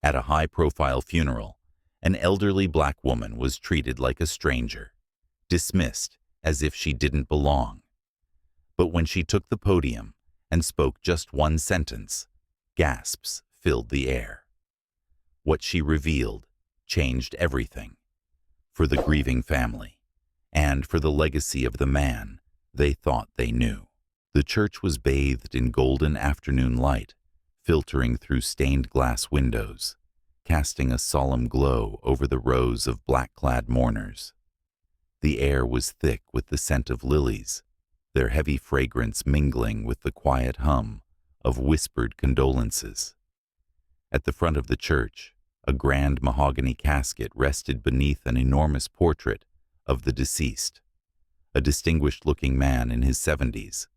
At a high-profile funeral, an elderly black woman was treated like a stranger, dismissed as if she didn't belong. But when she took the podium and spoke just one sentence, gasps filled the air. What she revealed changed everything. For the grieving family, and for the legacy of the man they thought they knew. The church was bathed in golden afternoon light, filtering through stained glass windows, casting a solemn glow over the rows of black-clad mourners. The air was thick with the scent of lilies, their heavy fragrance mingling with the quiet hum of whispered condolences. At the front of the church, a grand mahogany casket rested beneath an enormous portrait of the deceased. A distinguished-looking man in his 70s,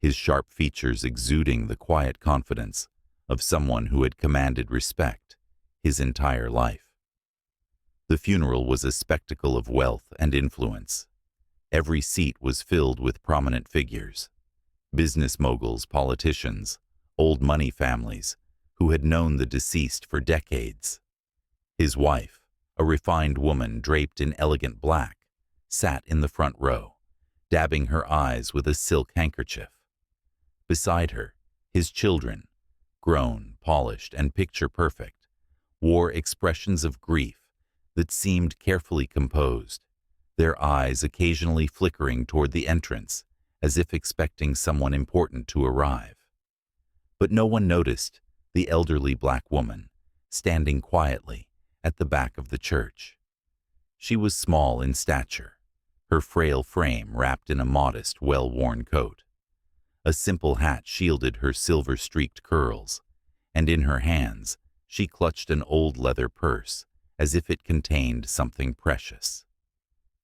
his sharp features exuding the quiet confidence of someone who had commanded respect his entire life. The funeral was a spectacle of wealth and influence. Every seat was filled with prominent figures, business moguls, politicians, old money families who had known the deceased for decades. His wife, a refined woman draped in elegant black, sat in the front row, dabbing her eyes with a silk handkerchief. Beside her, his children, grown, polished, and picture-perfect, wore expressions of grief that seemed carefully composed, their eyes occasionally flickering toward the entrance as if expecting someone important to arrive. But no one noticed the elderly black woman, standing quietly at the back of the church. She was small in stature, her frail frame wrapped in a modest, well-worn coat. A simple hat shielded her silver-streaked curls, and in her hands she clutched an old leather purse as if it contained something precious.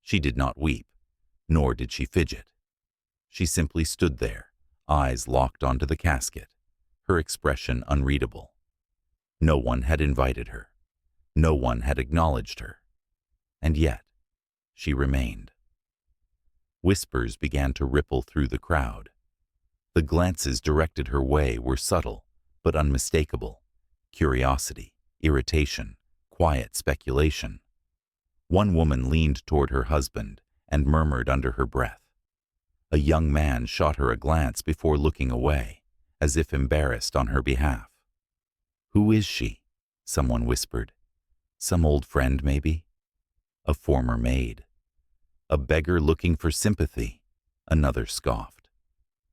She did not weep, nor did she fidget. She simply stood there, eyes locked onto the casket, her expression unreadable. No one had invited her. No one had acknowledged her. And yet, she remained. Whispers began to ripple through the crowd. The glances directed her way were subtle, but unmistakable. Curiosity, irritation, quiet speculation. One woman leaned toward her husband and murmured under her breath. A young man shot her a glance before looking away, as if embarrassed on her behalf. "Who is she?" someone whispered. "Some old friend, maybe?" A former maid. "A beggar looking for sympathy," another scoffed.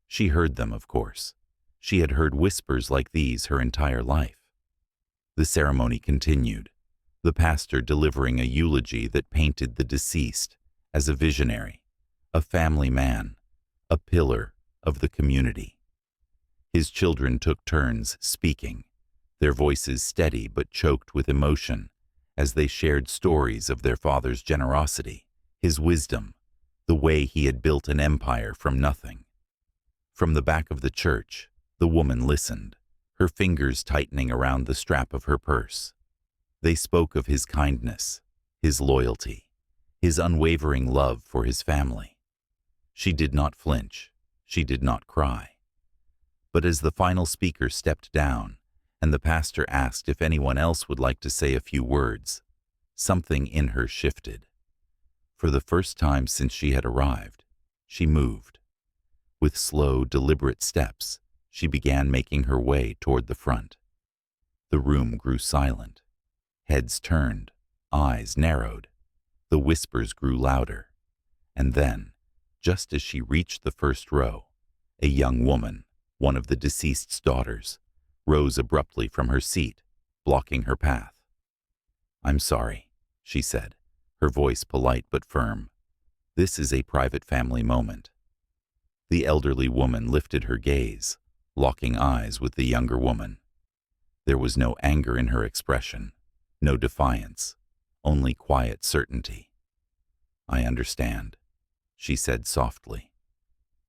She heard them, of course. She had heard whispers like these her entire life. The ceremony continued, the pastor delivering a eulogy that painted the deceased as a visionary, a family man, a pillar of the community. His children took turns speaking, their voices steady but choked with emotion, as they shared stories of their father's generosity, his wisdom, the way he had built an empire from nothing. From the back of the church, the woman listened, her fingers tightening around the strap of her purse. They spoke of his kindness, his loyalty, his unwavering love for his family. She did not flinch, she did not cry. But as the final speaker stepped down, and the pastor asked if anyone else would like to say a few words, something in her shifted. For the first time since she had arrived, she moved. With slow, deliberate steps, she began making her way toward the front. The room grew silent. Heads turned, eyes narrowed. The whispers grew louder. And then, just as she reached the first row, a young woman, one of the deceased's daughters, rose abruptly from her seat, blocking her path. "I'm sorry," she said, her voice polite but firm. "This is a private family moment." The elderly woman lifted her gaze, locking eyes with the younger woman. There was no anger in her expression, no defiance, only quiet certainty. "I understand," she said softly.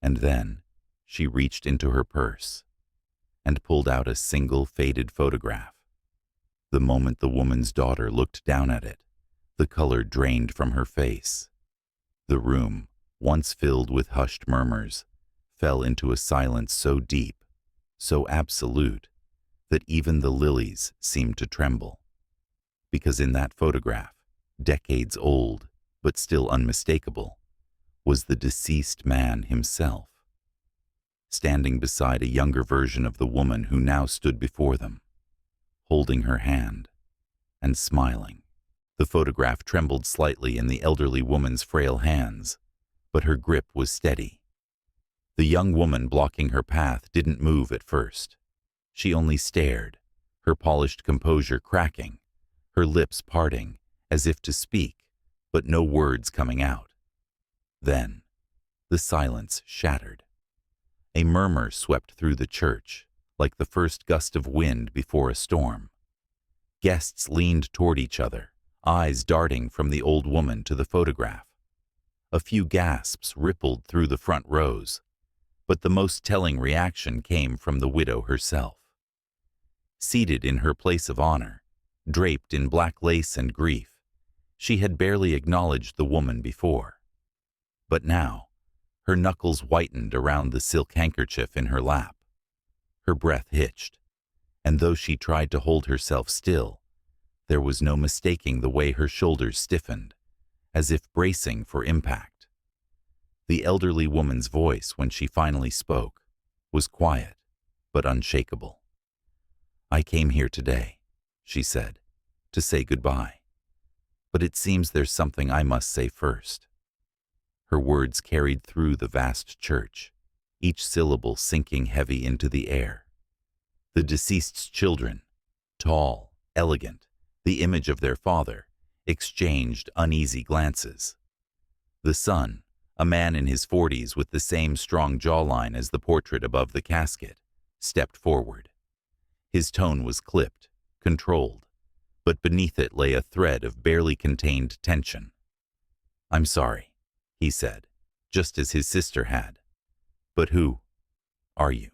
And then she reached into her purse and pulled out a single faded photograph. The moment the woman's daughter looked down at it, the color drained from her face. The room, once filled with hushed murmurs, fell into a silence so deep, so absolute, that even the lilies seemed to tremble. because in that photograph, decades old but still unmistakable, was the deceased man himself, standing beside a younger version of the woman who now stood before them, holding her hand and smiling. The photograph trembled slightly in the elderly woman's frail hands, but her grip was steady. The young woman blocking her path didn't move at first. She only stared, her polished composure cracking, her lips parting as if to speak, but no words coming out. Then, the silence shattered. A murmur swept through the church, like the first gust of wind before a storm. Guests leaned toward each other, eyes darting from the old woman to the photograph. A few gasps rippled through the front rows, but the most telling reaction came from the widow herself. Seated in her place of honor, draped in black lace and grief, she had barely acknowledged the woman before. But now, her knuckles whitened around the silk handkerchief in her lap. Her breath hitched, and though she tried to hold herself still, there was no mistaking the way her shoulders stiffened, as if bracing for impact. The elderly woman's voice, when she finally spoke, was quiet but unshakable. "I came here today," she said, "to say goodbye. But it seems there's something I must say first." Her words carried through the vast church, each syllable sinking heavy into the air. The deceased's children, tall, elegant, the image of their father, exchanged uneasy glances. The son, a man in his 40s with the same strong jawline as the portrait above the casket, stepped forward. His tone was clipped, controlled, but beneath it lay a thread of barely contained tension. "I'm sorry," he said, just as his sister had. "But who are you?"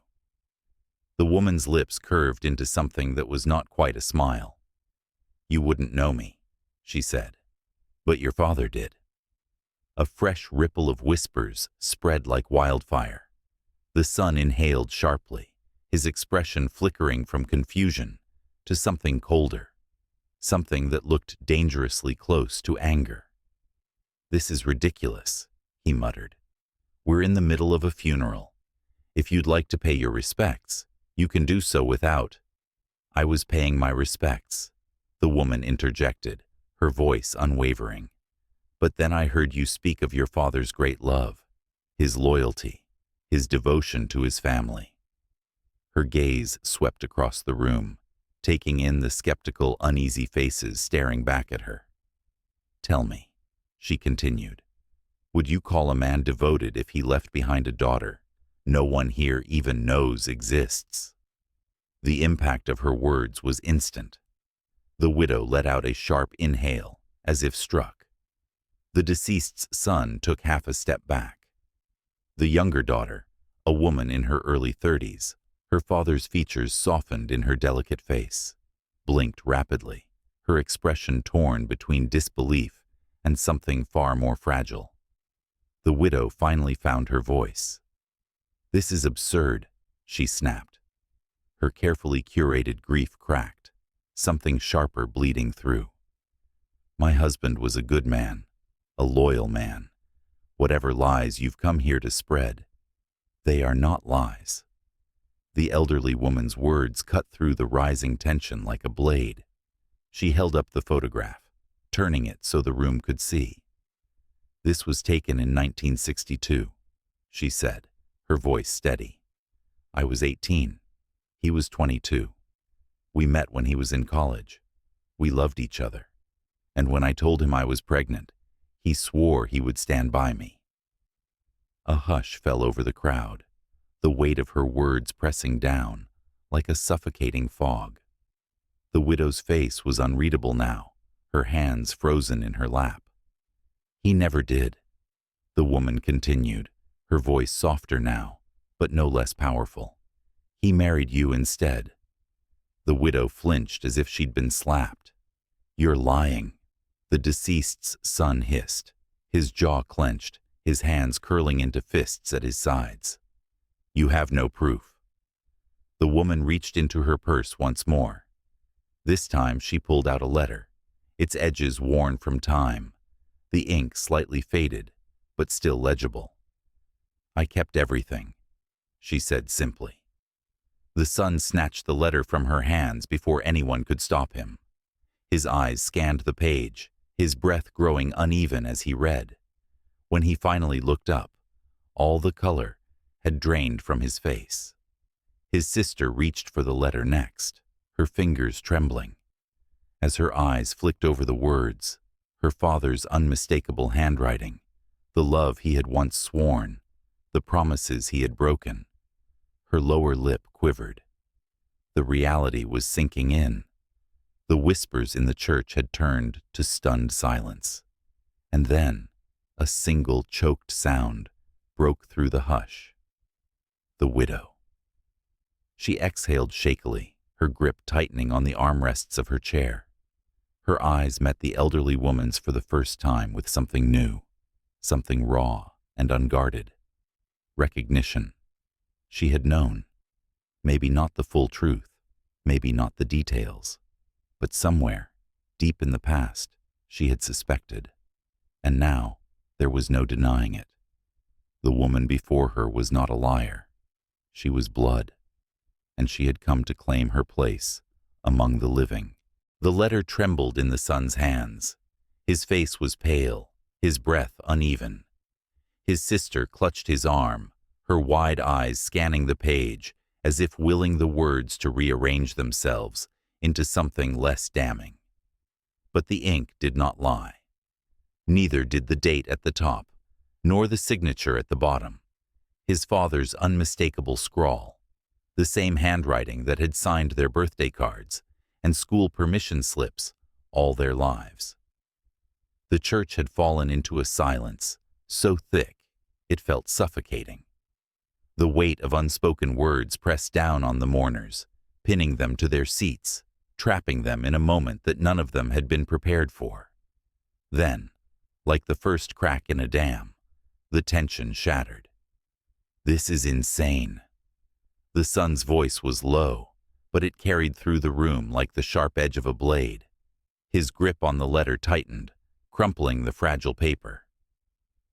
The woman's lips curved into something that was not quite a smile. "You wouldn't know me," she said, "but your father did." A fresh ripple of whispers spread like wildfire. The son inhaled sharply, his expression flickering from confusion to something colder, something that looked dangerously close to anger. "This is ridiculous," he muttered. "We're in the middle of a funeral. If you'd like to pay your respects, you can do so without—" "I was paying my respects," the woman interjected, her voice unwavering. "But then I heard you speak of your father's great love, his loyalty, his devotion to his family." Her gaze swept across the room, taking in the skeptical, uneasy faces staring back at her. "Tell me," she continued, "would you call a man devoted if he left behind a daughter no one here even knows exists?" The impact of her words was instant. The widow let out a sharp inhale, as if struck. The deceased's son took half a step back. The younger daughter, a woman in her early 30s, her father's features softened in her delicate face, blinked rapidly, her expression torn between disbelief and something far more fragile. The widow finally found her voice. "This is absurd," she snapped. Her carefully curated grief cracked, something sharper bleeding through. "My husband was a good man, a loyal man. Whatever lies you've come here to spread, they are not lies." The elderly woman's words cut through the rising tension like a blade. She held up the photograph, turning it so the room could see. "This was taken in 1962, she said, her voice steady. "I was 18. He was 22. We met when he was in college. We loved each other. And when I told him I was pregnant, he swore he would stand by me." A hush fell over the crowd, the weight of her words pressing down like a suffocating fog. The widow's face was unreadable now, her hands frozen in her lap. "He never did," the woman continued, her voice softer now, but no less powerful. "He married you instead." The widow flinched as if she'd been slapped. "You're lying," the deceased's son hissed, his jaw clenched, his hands curling into fists at his sides. "You have no proof." The woman reached into her purse once more. This time she pulled out a letter, its edges worn from time, the ink slightly faded, but still legible. "I kept everything," she said simply. The son snatched the letter from her hands before anyone could stop him. His eyes scanned the page, his breath growing uneven as he read. When he finally looked up, all the color had drained from his face. His sister reached for the letter next, her fingers trembling. As her eyes flicked over the words, her father's unmistakable handwriting, the love he had once sworn, the promises he had broken, her lower lip quivered. The reality was sinking in. The whispers in the church had turned to stunned silence. And then, a single choked sound broke through the hush. The widow. She exhaled shakily, her grip tightening on the armrests of her chair. Her eyes met the elderly woman's for the first time with something new, something raw and unguarded. Recognition. She had known. Maybe not the full truth, maybe not the details, but somewhere, deep in the past, she had suspected. And now, there was no denying it. The woman before her was not a liar. She was blood, and she had come to claim her place among the living. The letter trembled in the son's hands. His face was pale, his breath uneven. His sister clutched his arm, her wide eyes scanning the page, as if willing the words to rearrange themselves into something less damning. But the ink did not lie. Neither did the date at the top, nor the signature at the bottom. His father's unmistakable scrawl, the same handwriting that had signed their birthday cards and school permission slips all their lives. The church had fallen into a silence so thick it felt suffocating. The weight of unspoken words pressed down on the mourners, pinning them to their seats, trapping them in a moment that none of them had been prepared for. Then, like the first crack in a dam, the tension shattered. "This is insane." The son's voice was low, but it carried through the room like the sharp edge of a blade. His grip on the letter tightened, crumpling the fragile paper.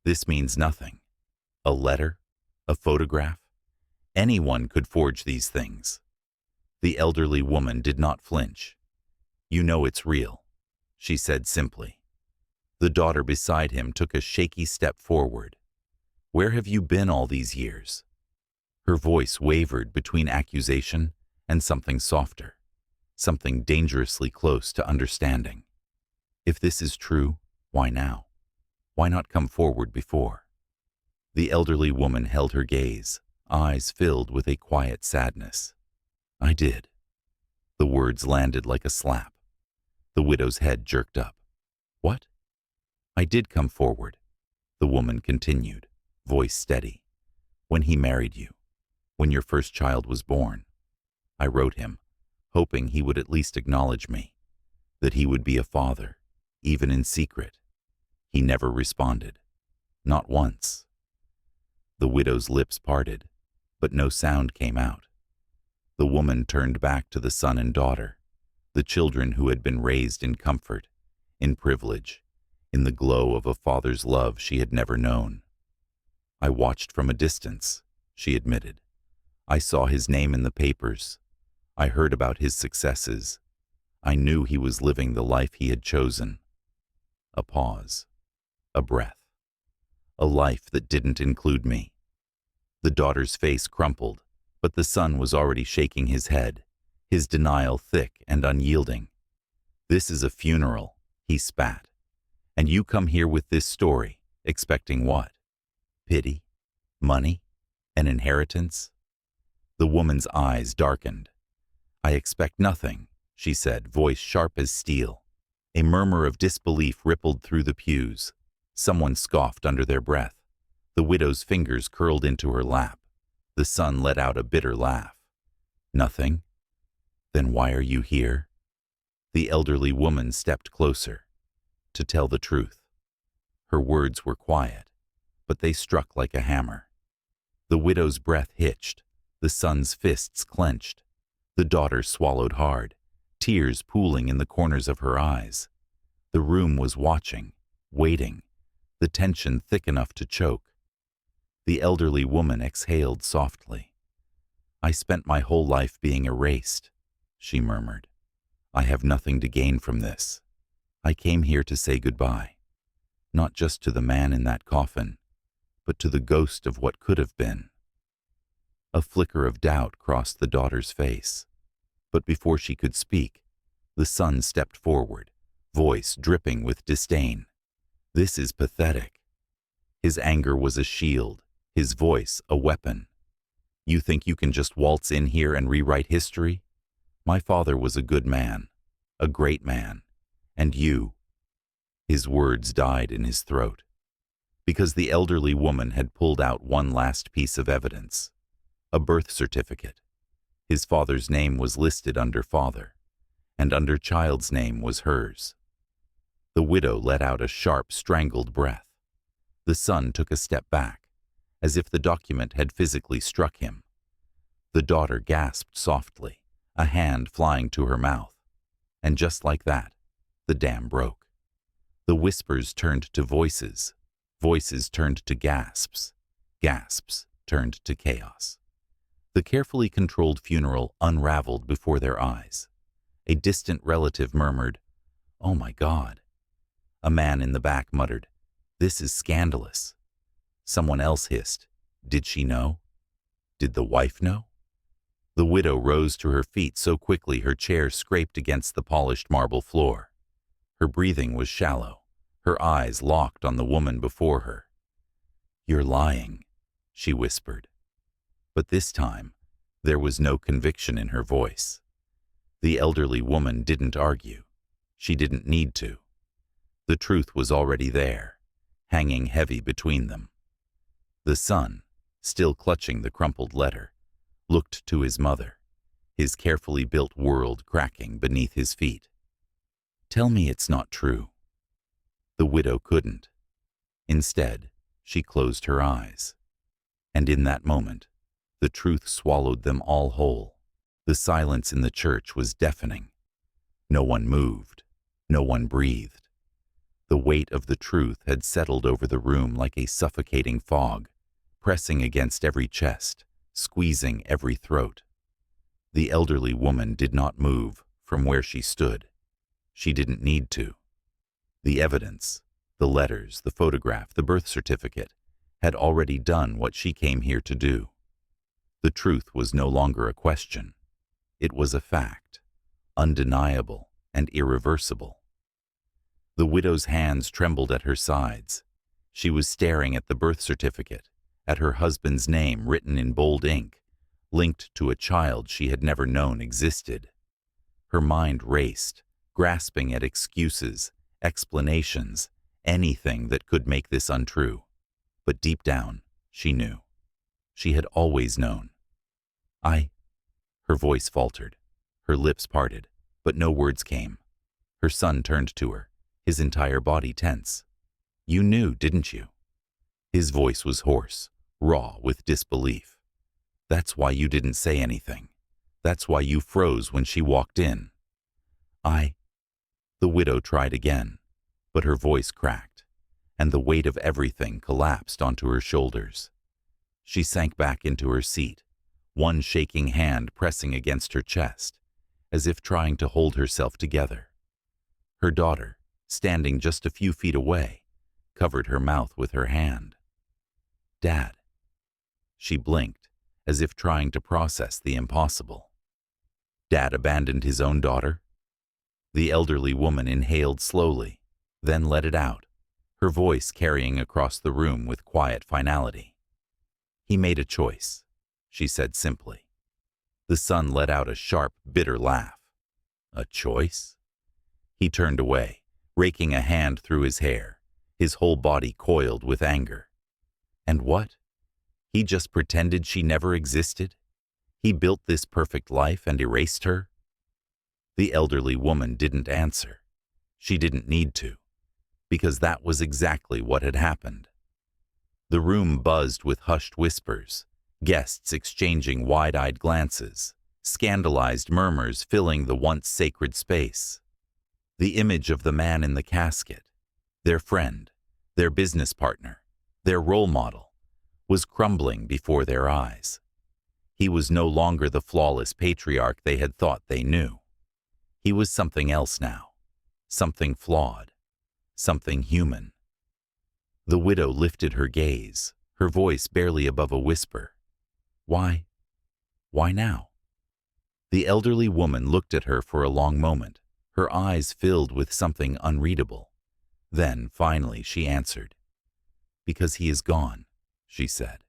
"This means nothing. A letter? A photograph? Anyone could forge these things." The elderly woman did not flinch. "You know it's real," she said simply. The daughter beside him took a shaky step forward. "Where have you been all these years?" Her voice wavered between accusation and something softer, something dangerously close to understanding. "If this is true, why now? Why not come forward before?" The elderly woman held her gaze, eyes filled with a quiet sadness. "I did." The words landed like a slap. The widow's head jerked up. "What?" "I did come forward," the woman continued, voice steady. "When he married you, when your first child was born, I wrote him, hoping he would at least acknowledge me, that he would be a father, even in secret. He never responded. Not once." The widow's lips parted, but no sound came out. The woman turned back to the son and daughter, the children who had been raised in comfort, in privilege, in the glow of a father's love she had never known. "I watched from a distance," she admitted. "I saw his name in the papers. I heard about his successes. I knew he was living the life he had chosen." A pause. A breath. A life that didn't include me. The daughter's face crumpled, but the son was already shaking his head, his denial thick and unyielding. "This is a funeral," he spat. "And you come here with this story, expecting what? Pity? Money? An inheritance?" The woman's eyes darkened. "I expect nothing," she said, voice sharp as steel. A murmur of disbelief rippled through the pews. Someone scoffed under their breath. The widow's fingers curled into her lap. The son let out a bitter laugh. "Nothing? Then why are you here?" The elderly woman stepped closer. "To tell the truth." Her words were quiet, but they struck like a hammer. The widow's breath hitched, the son's fists clenched. The daughter swallowed hard, tears pooling in the corners of her eyes. The room was watching, waiting, the tension thick enough to choke. The elderly woman exhaled softly. "I spent my whole life being erased," she murmured. "I have nothing to gain from this. I came here to say goodbye, not just to the man in that coffin, but to the ghost of what could have been." A flicker of doubt crossed the daughter's face, but before she could speak, the son stepped forward, voice dripping with disdain. "This is pathetic." His anger was a shield, his voice a weapon. "You think you can just waltz in here and rewrite history? My father was a good man, a great man, and you—" His words died in his throat, because the elderly woman had pulled out one last piece of evidence, a birth certificate. His father's name was listed under father, and under child's name was hers. The widow let out a sharp, strangled breath. The son took a step back, as if the document had physically struck him. The daughter gasped softly, a hand flying to her mouth. And just like that, the dam broke. The whispers turned to voices, voices turned to gasps, gasps turned to chaos. The carefully controlled funeral unraveled before their eyes. A distant relative murmured, "Oh my God." A man in the back muttered, "This is scandalous." Someone else hissed, "Did she know? Did the wife know?" The widow rose to her feet so quickly her chair scraped against the polished marble floor. Her breathing was shallow, her eyes locked on the woman before her. "You're lying," she whispered. But this time, there was no conviction in her voice. The elderly woman didn't argue. She didn't need to. The truth was already there, hanging heavy between them. The son, still clutching the crumpled letter, looked to his mother, his carefully built world cracking beneath his feet. "Tell me it's not true." The widow couldn't. Instead, she closed her eyes. And in that moment, the truth swallowed them all whole. The silence in the church was deafening. No one moved. No one breathed. The weight of the truth had settled over the room like a suffocating fog, pressing against every chest, squeezing every throat. The elderly woman did not move from where she stood. She didn't need to. The evidence, the letters, the photograph, the birth certificate, had already done what she came here to do. The truth was no longer a question. It was a fact, undeniable and irreversible. The widow's hands trembled at her sides. She was staring at the birth certificate, at her husband's name written in bold ink, linked to a child she had never known existed. Her mind raced, grasping at excuses, explanations, anything that could make this untrue. But deep down, she knew. She had always known. Her voice faltered. Her lips parted, but no words came. Her son turned to her, his entire body tense. "You knew, didn't you?" His voice was hoarse, raw with disbelief. "That's why you didn't say anything. That's why you froze when she walked in." The widow tried again, but her voice cracked, and the weight of everything collapsed onto her shoulders. She sank back into her seat, one shaking hand pressing against her chest, as if trying to hold herself together. Her daughter, standing just a few feet away, covered her mouth with her hand. "Dad." She blinked, as if trying to process the impossible. Dad abandoned his own daughter? The elderly woman inhaled slowly, then let it out, her voice carrying across the room with quiet finality. "He made a choice," she said simply. The son let out a sharp, bitter laugh. "A choice?" He turned away, raking a hand through his hair, his whole body coiled with anger. And what? He just pretended she never existed? He built this perfect life and erased her? The elderly woman didn't answer. She didn't need to, because that was exactly what had happened. The room buzzed with hushed whispers, guests exchanging wide-eyed glances, scandalized murmurs filling the once sacred space. The image of the man in the casket, their friend, their business partner, their role model, was crumbling before their eyes. He was no longer the flawless patriarch they had thought they knew. He was something else now, something flawed, something human. The widow lifted her gaze, her voice barely above a whisper. Why now? The elderly woman looked at her for a long moment, her eyes filled with something unreadable. Then, finally, she answered. Because he is gone, she said,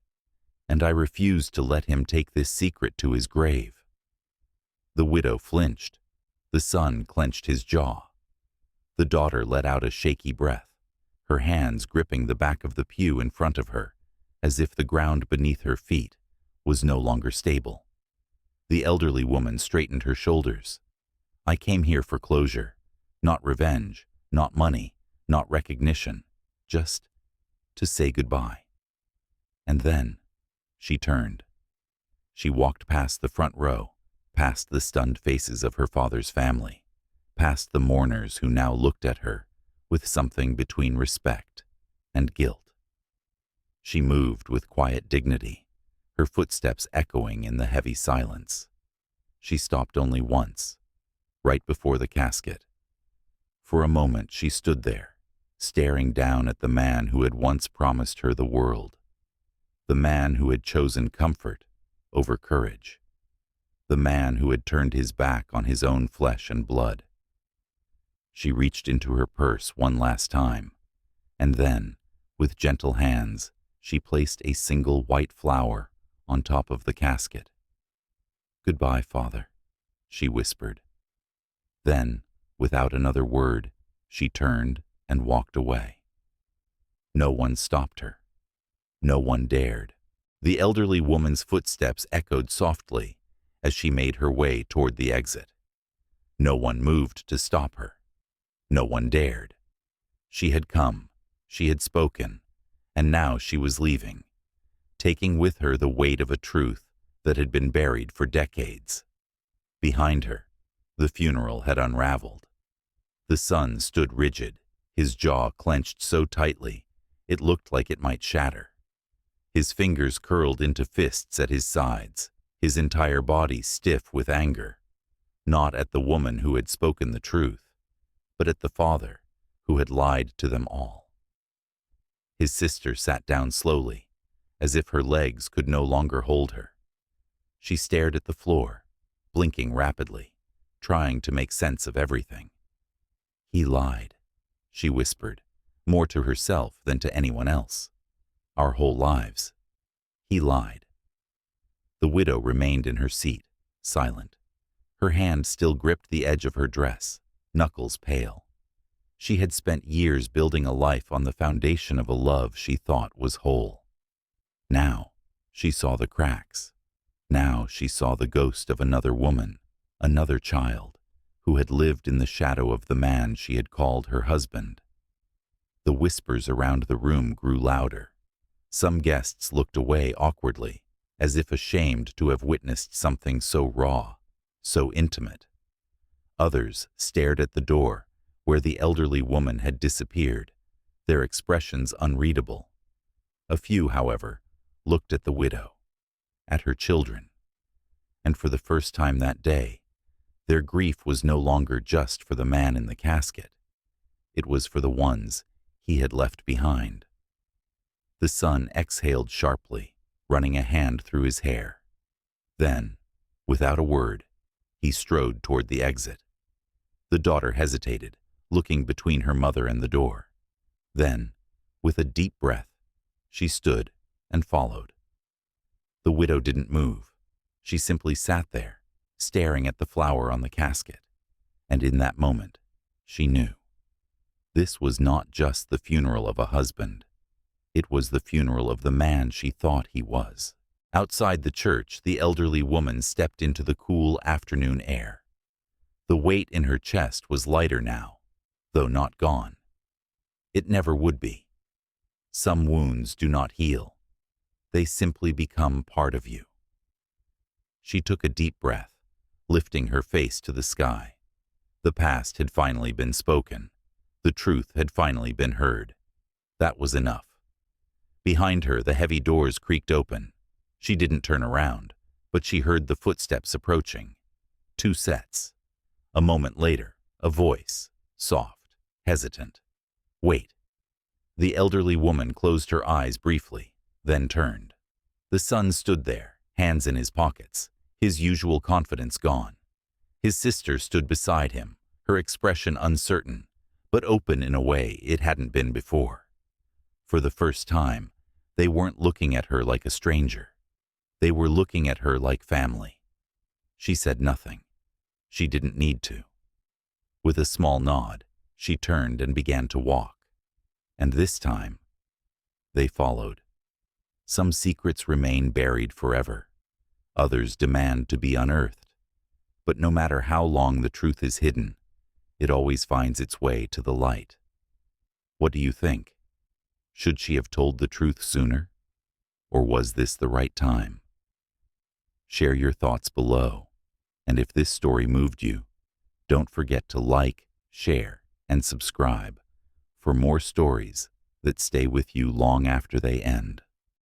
and I refuse to let him take this secret to his grave. The widow flinched. The son clenched his jaw. The daughter let out a shaky breath, her hands gripping the back of the pew in front of her, as if the ground beneath her feet was no longer stable. The elderly woman straightened her shoulders. I came here for closure, not revenge, not money, not recognition, just to say goodbye. And then she turned. She walked past the front row, past the stunned faces of her father's family, past the mourners who now looked at her with something between respect and guilt. She moved with quiet dignity, her footsteps echoing in the heavy silence. She stopped only once, right before the casket. For a moment she stood there, staring down at the man who had once promised her the world, the man who had chosen comfort over courage, the man who had turned his back on his own flesh and blood. She reached into her purse one last time, and then, with gentle hands, she placed a single white flower on top of the casket. Goodbye, Father, she whispered. Then, without another word, she turned and walked away. No one stopped her. No one dared. The elderly woman's footsteps echoed softly as she made her way toward the exit. No one moved to stop her. No one dared. She had come, she had spoken, and now she was leaving, taking with her the weight of a truth that had been buried for decades. Behind her, the funeral had unraveled. The son stood rigid, his jaw clenched so tightly it looked like it might shatter. His fingers curled into fists at his sides, his entire body stiff with anger, not at the woman who had spoken the truth, but at the father who had lied to them all. His sister sat down slowly, as if her legs could no longer hold her. She stared at the floor, blinking rapidly, trying to make sense of everything. He lied, she whispered, more to herself than to anyone else. Our whole lives. He lied. The widow remained in her seat, silent. Her hand still gripped the edge of her dress, knuckles pale. She had spent years building a life on the foundation of a love she thought was whole. Now she saw the cracks. Now she saw the ghost of another woman, another child, who had lived in the shadow of the man she had called her husband. The whispers around the room grew louder. Some guests looked away awkwardly, as if ashamed to have witnessed something so raw, so intimate. Others stared at the door, where the elderly woman had disappeared, their expressions unreadable. A few, however, looked at the widow, at her children, and for the first time that day, their grief was no longer just for the man in the casket. It was for the ones he had left behind. The son exhaled sharply, running a hand through his hair. Then, without a word, he strode toward the exit. The daughter hesitated, looking between her mother and the door. Then, with a deep breath, she stood and followed. The widow didn't move. She simply sat there, staring at the flower on the casket. And in that moment, she knew. This was not just the funeral of a husband. It was the funeral of the man she thought he was. Outside the church, the elderly woman stepped into the cool afternoon air. The weight in her chest was lighter now, though not gone. It never would be. Some wounds do not heal. They simply become part of you. She took a deep breath, lifting her face to the sky. The past had finally been spoken. The truth had finally been heard. That was enough. Behind her, the heavy doors creaked open. She didn't turn around, but she heard the footsteps approaching. 2 sets. A moment later, a voice, soft, hesitant. "Wait." The elderly woman closed her eyes briefly, then turned. The son stood there, hands in his pockets, his usual confidence gone. His sister stood beside him, her expression uncertain, but open in a way it hadn't been before. For the first time, they weren't looking at her like a stranger. They were looking at her like family. She said nothing. She didn't need to. With a small nod, she turned and began to walk. And this time, they followed. Some secrets remain buried forever. Others demand to be unearthed. But no matter how long the truth is hidden, it always finds its way to the light. What do you think? Should she have told the truth sooner? Or was this the right time? Share your thoughts below. And if this story moved you, don't forget to like, share, and subscribe for more stories that stay with you long after they end.